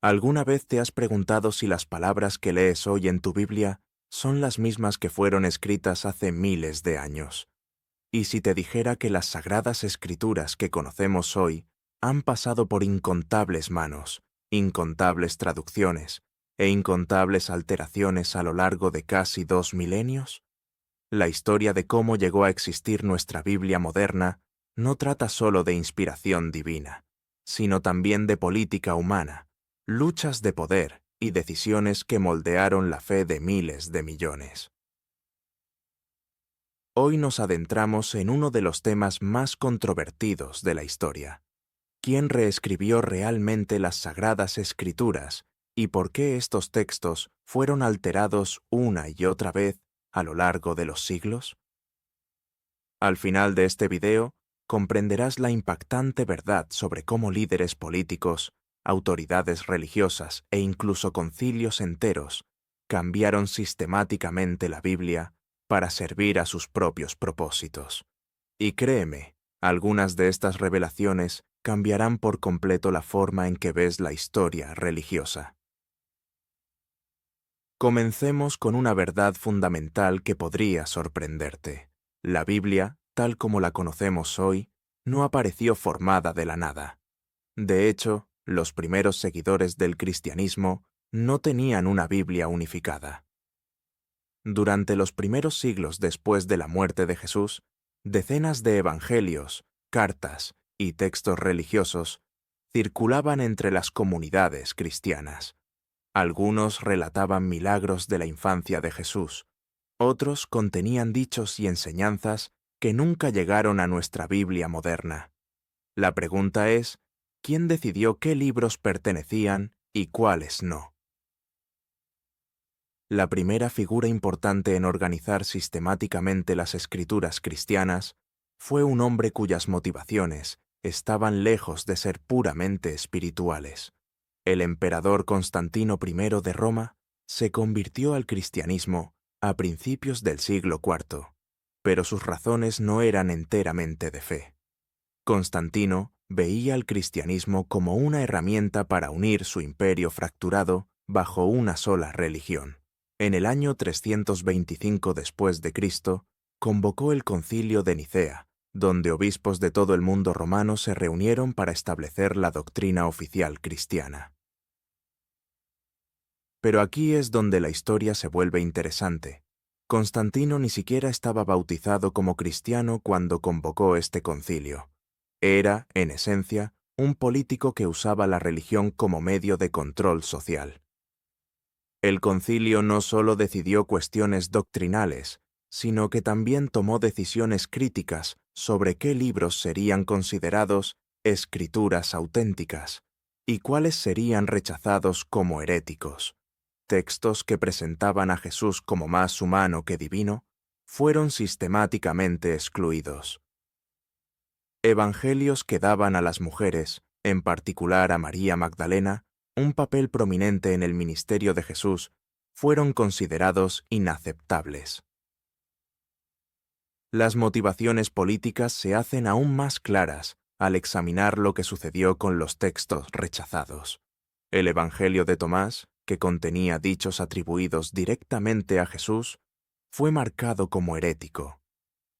¿Alguna vez te has preguntado si las palabras que lees hoy en tu Biblia son las mismas que fueron escritas hace miles de años? Y si te dijera que las sagradas escrituras que conocemos hoy han pasado por incontables manos, incontables traducciones e incontables alteraciones a lo largo de casi 2 milenios? La historia de cómo llegó a existir nuestra Biblia moderna no trata solo de inspiración divina, sino también de política humana, luchas de poder y decisiones que moldearon la fe de miles de millones. Hoy nos adentramos en uno de los temas más controvertidos de la historia. ¿Quién reescribió realmente las Sagradas Escrituras y por qué estos textos fueron alterados una y otra vez a lo largo de los siglos? Al final de este video, comprenderás la impactante verdad sobre cómo líderes políticos, autoridades religiosas e incluso concilios enteros cambiaron sistemáticamente la Biblia para servir a sus propios propósitos. Y créeme, algunas de estas revelaciones cambiarán por completo la forma en que ves la historia religiosa. Comencemos con una verdad fundamental que podría sorprenderte. La Biblia, tal como la conocemos hoy, no apareció formada de la nada. De hecho, los primeros seguidores del cristianismo no tenían una Biblia unificada. Durante los primeros siglos después de la muerte de Jesús, decenas de evangelios, cartas y textos religiosos circulaban entre las comunidades cristianas. Algunos relataban milagros de la infancia de Jesús, otros contenían dichos y enseñanzas que nunca llegaron a nuestra Biblia moderna. La pregunta es, ¿quién decidió qué libros pertenecían y cuáles no? La primera figura importante en organizar sistemáticamente las escrituras cristianas fue un hombre cuyas motivaciones estaban lejos de ser puramente espirituales. El emperador Constantino I de Roma se convirtió al cristianismo a principios del siglo IV, pero sus razones no eran enteramente de fe. Constantino veía al cristianismo como una herramienta para unir su imperio fracturado bajo una sola religión. En el año 325 después de Cristo, convocó el Concilio de Nicea, donde obispos de todo el mundo romano se reunieron para establecer la doctrina oficial cristiana. Pero aquí es donde la historia se vuelve interesante. Constantino ni siquiera estaba bautizado como cristiano cuando convocó este concilio. Era, en esencia, un político que usaba la religión como medio de control social. El concilio no solo decidió cuestiones doctrinales, sino que también tomó decisiones críticas sobre qué libros serían considerados escrituras auténticas y cuáles serían rechazados como heréticos. Textos que presentaban a Jesús como más humano que divino fueron sistemáticamente excluidos. Evangelios que daban a las mujeres, en particular a María Magdalena, un papel prominente en el ministerio de Jesús, fueron considerados inaceptables. Las motivaciones políticas se hacen aún más claras al examinar lo que sucedió con los textos rechazados. El Evangelio de Tomás, que contenía dichos atribuidos directamente a Jesús, fue marcado como herético.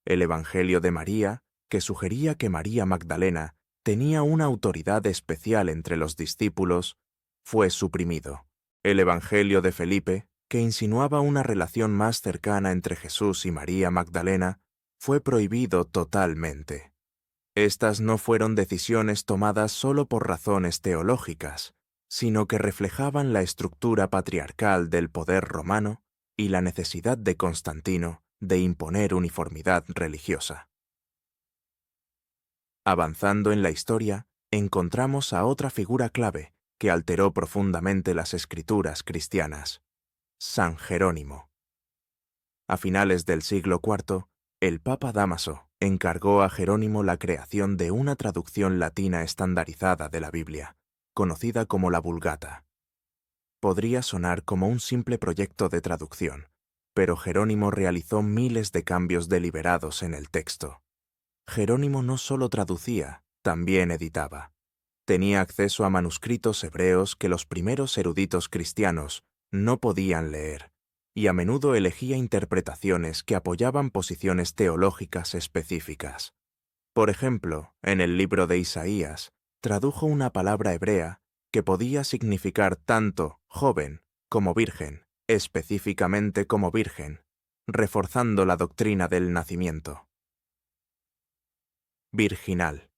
El Evangelio de María, que sugería que María Magdalena tenía una autoridad especial entre los discípulos, fue suprimido. El Evangelio de Felipe, que insinuaba una relación más cercana entre Jesús y María Magdalena, fue prohibido totalmente. Estas no fueron decisiones tomadas solo por razones teológicas, sino que reflejaban la estructura patriarcal del poder romano y la necesidad de Constantino de imponer uniformidad religiosa. Avanzando en la historia, encontramos a otra figura clave que alteró profundamente las escrituras cristianas: San Jerónimo. A finales del siglo IV, el Papa Dámaso encargó a Jerónimo la creación de una traducción latina estandarizada de la Biblia, conocida como la Vulgata. Podría sonar como un simple proyecto de traducción, pero Jerónimo realizó miles de cambios deliberados en el texto. Jerónimo no solo traducía, también editaba. Tenía acceso a manuscritos hebreos que los primeros eruditos cristianos no podían leer, y a menudo elegía interpretaciones que apoyaban posiciones teológicas específicas. Por ejemplo, en el libro de Isaías, tradujo una palabra hebrea que podía significar tanto joven como virgen, específicamente como virgen, reforzando la doctrina del nacimiento. Virginal.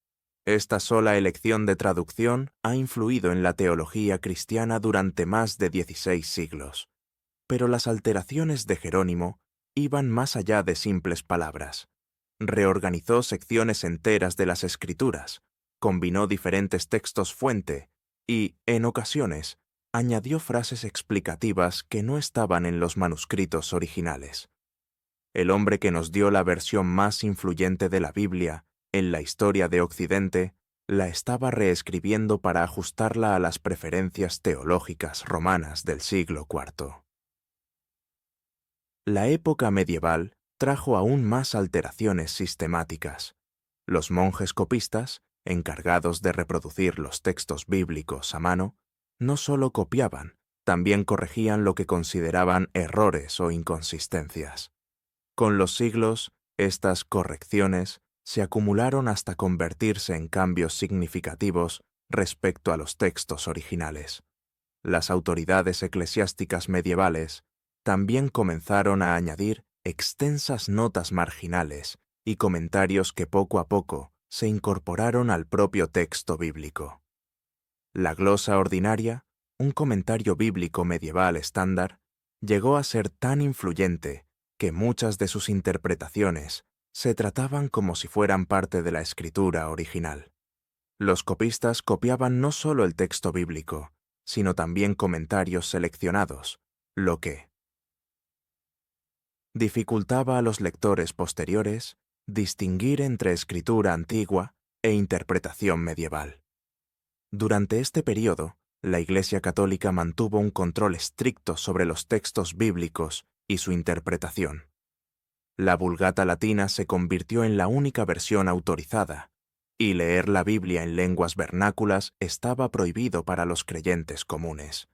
Esta sola elección de traducción ha influido en la teología cristiana durante más de 16 siglos. Pero las alteraciones de Jerónimo iban más allá de simples palabras. Reorganizó secciones enteras de las Escrituras, combinó diferentes textos fuente y, en ocasiones, añadió frases explicativas que no estaban en los manuscritos originales. El hombre que nos dio la versión más influyente de la Biblia en la historia de Occidente la estaba reescribiendo para ajustarla a las preferencias teológicas romanas del siglo IV. La época medieval trajo aún más alteraciones sistemáticas. Los monjes copistas, encargados de reproducir los textos bíblicos a mano, no solo copiaban, también corregían lo que consideraban errores o inconsistencias. Con los siglos, estas correcciones se acumularon hasta convertirse en cambios significativos respecto a los textos originales. Las autoridades eclesiásticas medievales también comenzaron a añadir extensas notas marginales y comentarios que poco a poco se incorporaron al propio texto bíblico. La glosa ordinaria, un comentario bíblico medieval estándar, llegó a ser tan influyente que muchas de sus interpretaciones se trataban como si fueran parte de la escritura original. Los copistas copiaban no solo el texto bíblico, sino también comentarios seleccionados, lo que dificultaba a los lectores posteriores distinguir entre escritura antigua e interpretación medieval. Durante este período, la Iglesia Católica mantuvo un control estricto sobre los textos bíblicos y su interpretación. La Vulgata latina se convirtió en la única versión autorizada, y leer la Biblia en lenguas vernáculas estaba prohibido para los creyentes comunes.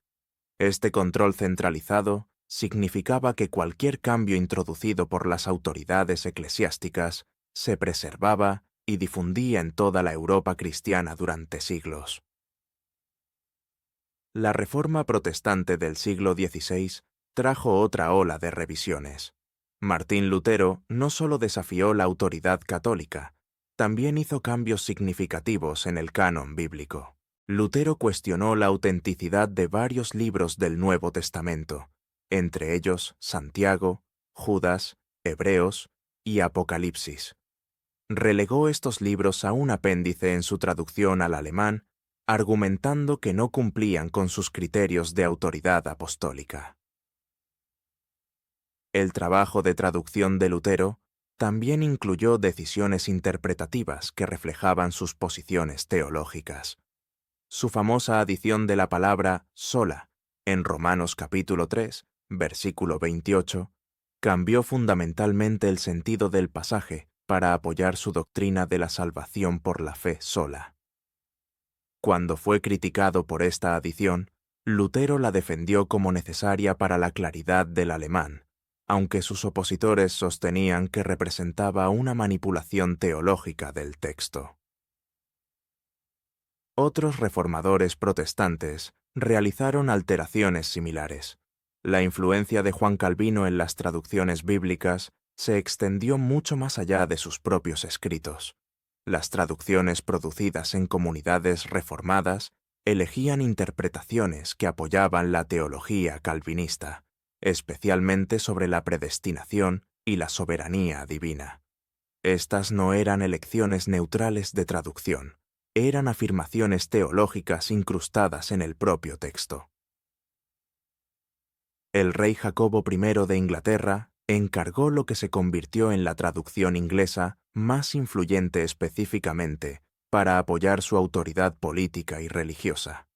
Este control centralizado significaba que cualquier cambio introducido por las autoridades eclesiásticas se preservaba y difundía en toda la Europa cristiana durante siglos. La Reforma protestante del siglo XVI trajo otra ola de revisiones. Martín Lutero no solo desafió la autoridad católica, también hizo cambios significativos en el canon bíblico. Lutero cuestionó la autenticidad de varios libros del Nuevo Testamento, entre ellos Santiago, Judas, Hebreos y Apocalipsis. Relegó estos libros a un apéndice en su traducción al alemán, argumentando que no cumplían con sus criterios de autoridad apostólica. El trabajo de traducción de Lutero también incluyó decisiones interpretativas que reflejaban sus posiciones teológicas. Su famosa adición de la palabra sola en Romanos capítulo 3, versículo 28, cambió fundamentalmente el sentido del pasaje para apoyar su doctrina de la salvación por la fe sola. Cuando fue criticado por esta adición, Lutero la defendió como necesaria para la claridad del alemán, aunque sus opositores sostenían que representaba una manipulación teológica del texto. Otros reformadores protestantes realizaron alteraciones similares. La influencia de Juan Calvino en las traducciones bíblicas se extendió mucho más allá de sus propios escritos. Las traducciones producidas en comunidades reformadas elegían interpretaciones que apoyaban la teología calvinista, especialmente sobre la predestinación y la soberanía divina. Estas no eran elecciones neutrales de traducción, eran afirmaciones teológicas incrustadas en el propio texto. El rey Jacobo I de Inglaterra encargó lo que se convirtió en la traducción inglesa más influyente específicamente para apoyar su autoridad política y religiosa.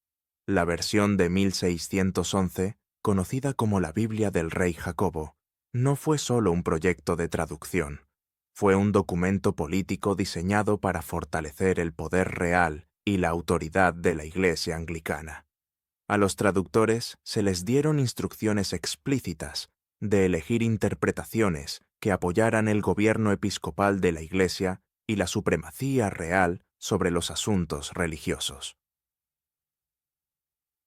La versión de 1611, conocida como la Biblia del rey Jacobo, no fue solo un proyecto de traducción, fue un documento político diseñado para fortalecer el poder real y la autoridad de la Iglesia anglicana. A los traductores se les dieron instrucciones explícitas de elegir interpretaciones que apoyaran el gobierno episcopal de la Iglesia y la supremacía real sobre los asuntos religiosos.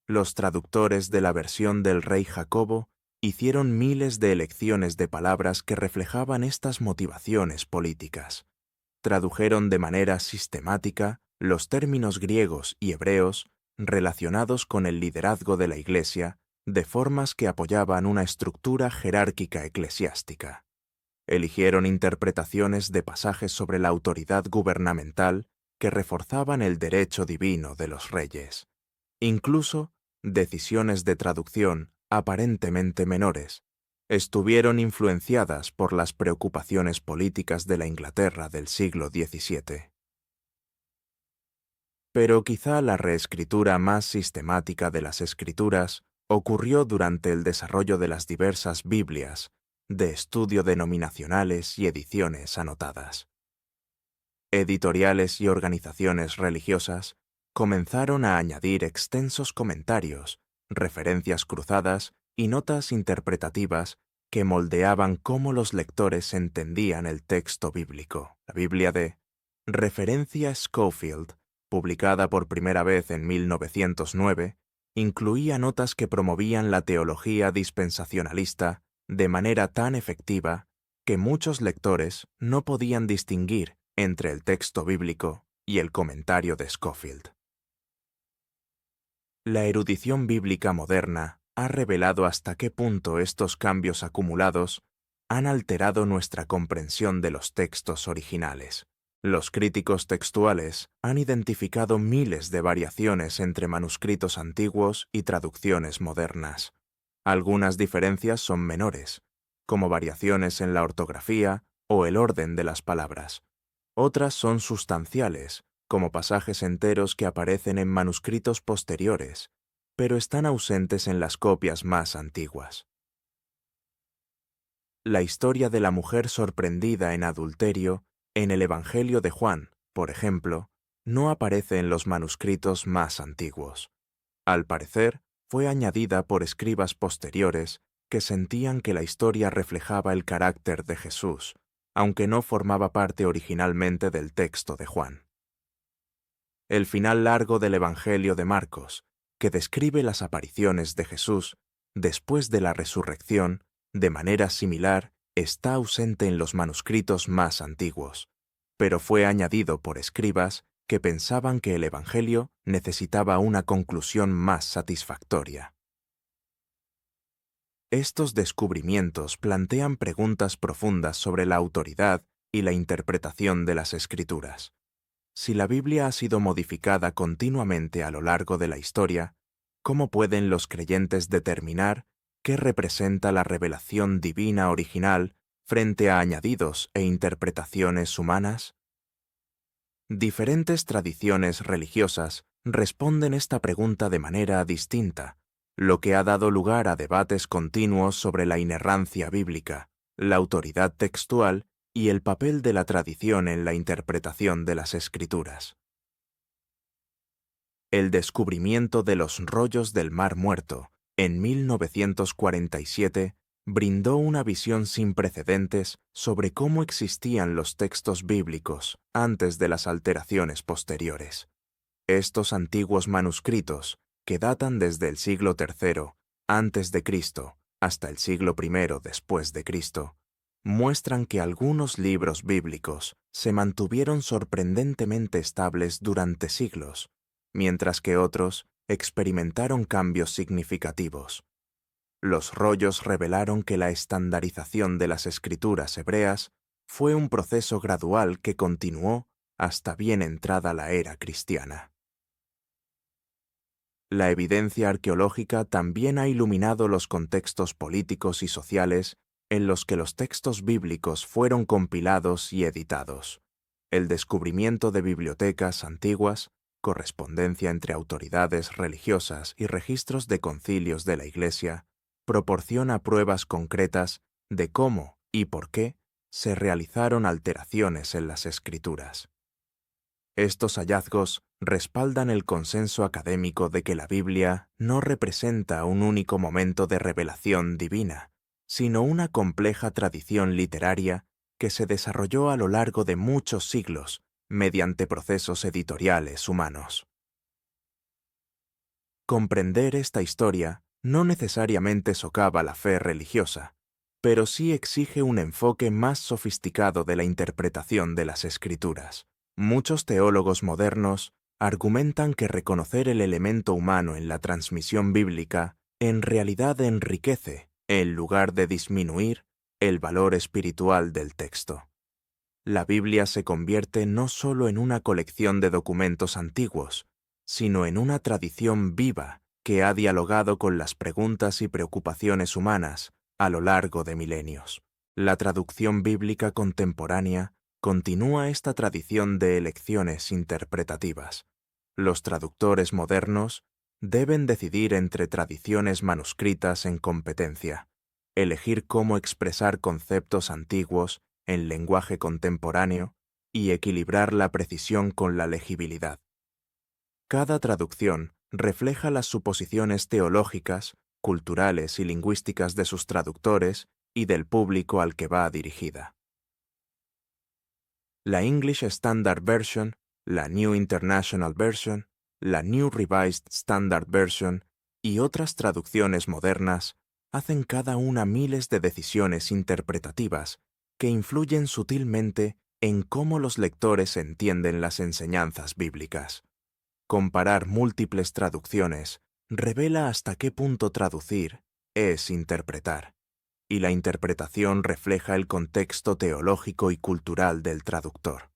Los traductores de la versión del rey Jacobo hicieron miles de elecciones de palabras que reflejaban estas motivaciones políticas. Tradujeron de manera sistemática los términos griegos y hebreos relacionados con el liderazgo de la Iglesia de formas que apoyaban una estructura jerárquica eclesiástica. Eligieron interpretaciones de pasajes sobre la autoridad gubernamental que reforzaban el derecho divino de los reyes. Incluso decisiones de traducción aparentemente menores estuvieron influenciadas por las preocupaciones políticas de la Inglaterra del siglo XVII. Pero quizá la reescritura más sistemática de las Escrituras ocurrió durante el desarrollo de las diversas Biblias, de estudio denominacionales y ediciones anotadas. Editoriales y organizaciones religiosas comenzaron a añadir extensos comentarios, referencias cruzadas y notas interpretativas que moldeaban cómo los lectores entendían el texto bíblico. La Biblia de Referencia Scofield, publicada por primera vez en 1909, incluía notas que promovían la teología dispensacionalista de manera tan efectiva que muchos lectores no podían distinguir entre el texto bíblico y el comentario de Scofield. La erudición bíblica moderna ha revelado hasta qué punto estos cambios acumulados han alterado nuestra comprensión de los textos originales. Los críticos textuales han identificado miles de variaciones entre manuscritos antiguos y traducciones modernas. Algunas diferencias son menores, como variaciones en la ortografía o el orden de las palabras. Otras son sustanciales, como pasajes enteros que aparecen en manuscritos posteriores, pero están ausentes en las copias más antiguas. La historia de la mujer sorprendida en adulterio en el Evangelio de Juan, por ejemplo, no aparece en los manuscritos más antiguos. Al parecer, fue añadida por escribas posteriores que sentían que la historia reflejaba el carácter de Jesús, aunque no formaba parte originalmente del texto de Juan. El final largo del Evangelio de Marcos, que describe las apariciones de Jesús después de la resurrección, de manera similar, está ausente en los manuscritos más antiguos, pero fue añadido por escribas que pensaban que el Evangelio necesitaba una conclusión más satisfactoria. Estos descubrimientos plantean preguntas profundas sobre la autoridad y la interpretación de las Escrituras. Si la Biblia ha sido modificada continuamente a lo largo de la historia, ¿cómo pueden los creyentes determinar qué representa la revelación divina original frente a añadidos e interpretaciones humanas? Diferentes tradiciones religiosas responden esta pregunta de manera distinta, lo que ha dado lugar a debates continuos sobre la inerrancia bíblica, la autoridad textual y el papel de la tradición en la interpretación de las Escrituras. El descubrimiento de los rollos del Mar Muerto en 1947 brindó una visión sin precedentes sobre cómo existían los textos bíblicos antes de las alteraciones posteriores. Estos antiguos manuscritos, que datan desde el siglo III a.C. hasta el siglo I después de Cristo, muestran que algunos libros bíblicos se mantuvieron sorprendentemente estables durante siglos, mientras que otros experimentaron cambios significativos. Los rollos revelaron que la estandarización de las escrituras hebreas fue un proceso gradual que continuó hasta bien entrada la era cristiana. La evidencia arqueológica también ha iluminado los contextos políticos y sociales en los que los textos bíblicos fueron compilados y editados. El descubrimiento de bibliotecas antiguas, correspondencia entre autoridades religiosas y registros de concilios de la Iglesia, proporciona pruebas concretas de cómo y por qué se realizaron alteraciones en las Escrituras. Estos hallazgos respaldan el consenso académico de que la Biblia no representa un único momento de revelación divina, sino una compleja tradición literaria que se desarrolló a lo largo de muchos siglos mediante procesos editoriales humanos. Comprender esta historia no necesariamente socava la fe religiosa, pero sí exige un enfoque más sofisticado de la interpretación de las Escrituras. Muchos teólogos modernos argumentan que reconocer el elemento humano en la transmisión bíblica en realidad enriquece, en lugar de disminuir, el valor espiritual del texto. La Biblia se convierte no solo en una colección de documentos antiguos, sino en una tradición viva que ha dialogado con las preguntas y preocupaciones humanas a lo largo de milenios. La traducción bíblica contemporánea continúa esta tradición de elecciones interpretativas. Los traductores modernos deben decidir entre tradiciones manuscritas en competencia, elegir cómo expresar conceptos antiguos en lenguaje contemporáneo y equilibrar la precisión con la legibilidad. Cada traducción refleja las suposiciones teológicas, culturales y lingüísticas de sus traductores y del público al que va dirigida. La English Standard Version, la New International Version, la New Revised Standard Version y otras traducciones modernas hacen cada una miles de decisiones interpretativas que influyen sutilmente en cómo los lectores entienden las enseñanzas bíblicas. Comparar múltiples traducciones revela hasta qué punto traducir es interpretar, y la interpretación refleja el contexto teológico y cultural del traductor.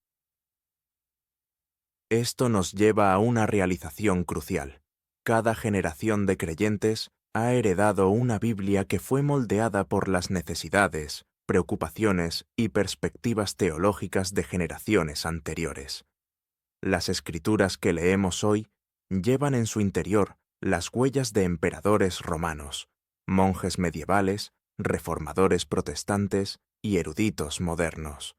Esto nos lleva a una realización crucial. Cada generación de creyentes ha heredado una Biblia que fue moldeada por las necesidades, preocupaciones y perspectivas teológicas de generaciones anteriores. Las escrituras que leemos hoy llevan en su interior las huellas de emperadores romanos, monjes medievales, reformadores protestantes y eruditos modernos.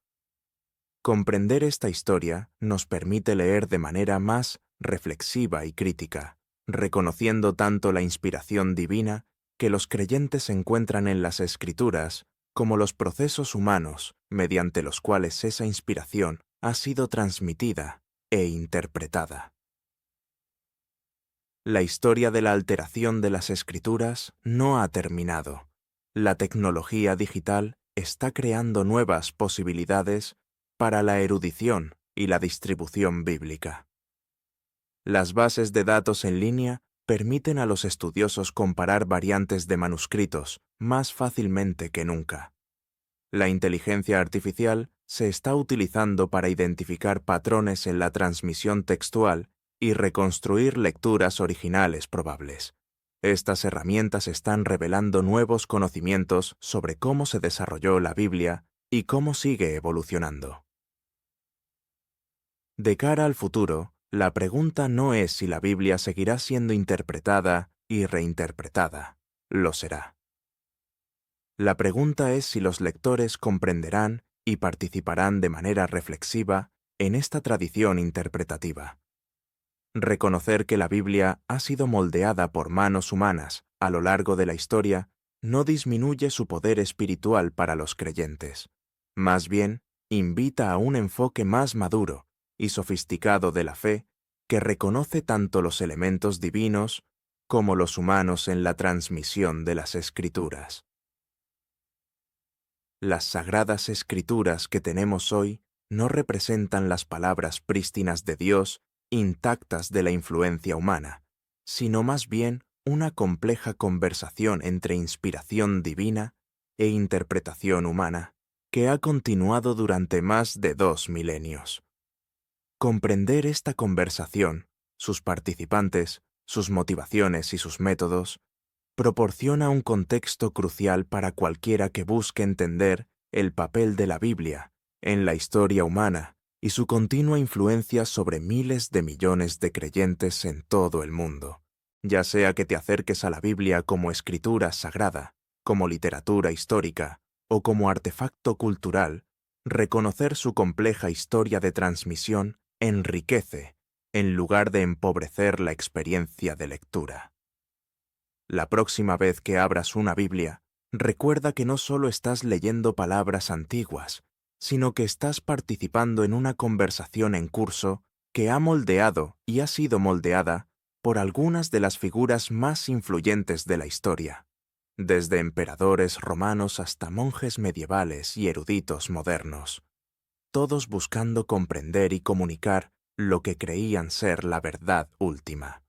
Comprender esta historia nos permite leer de manera más reflexiva y crítica, reconociendo tanto la inspiración divina que los creyentes encuentran en las Escrituras como los procesos humanos mediante los cuales esa inspiración ha sido transmitida e interpretada. La historia de la alteración de las Escrituras no ha terminado. La tecnología digital está creando nuevas posibilidades para la erudición y la distribución bíblica. Las bases de datos en línea permiten a los estudiosos comparar variantes de manuscritos más fácilmente que nunca. La inteligencia artificial se está utilizando para identificar patrones en la transmisión textual y reconstruir lecturas originales probables. Estas herramientas están revelando nuevos conocimientos sobre cómo se desarrolló la Biblia y cómo sigue evolucionando. De cara al futuro, la pregunta no es si la Biblia seguirá siendo interpretada y reinterpretada. Lo será. La pregunta es si los lectores comprenderán y participarán de manera reflexiva en esta tradición interpretativa. Reconocer que la Biblia ha sido moldeada por manos humanas a lo largo de la historia no disminuye su poder espiritual para los creyentes. Más bien, invita a un enfoque más maduro y sofisticado de la fe que reconoce tanto los elementos divinos como los humanos en la transmisión de las Escrituras. Las sagradas Escrituras que tenemos hoy no representan las palabras prístinas de Dios intactas de la influencia humana, sino más bien una compleja conversación entre inspiración divina e interpretación humana que ha continuado durante más de 2 milenios. Comprender esta conversación, sus participantes, sus motivaciones y sus métodos, proporciona un contexto crucial para cualquiera que busque entender el papel de la Biblia en la historia humana y su continua influencia sobre miles de millones de creyentes en todo el mundo. Ya sea que te acerques a la Biblia como escritura sagrada, como literatura histórica o como artefacto cultural, reconocer su compleja historia de transmisión enriquece, en lugar de empobrecer la experiencia de lectura. La próxima vez que abras una Biblia, recuerda que no solo estás leyendo palabras antiguas, sino que estás participando en una conversación en curso que ha moldeado y ha sido moldeada por algunas de las figuras más influyentes de la historia, desde emperadores romanos hasta monjes medievales y eruditos modernos, todos buscando comprender y comunicar lo que creían ser la verdad última.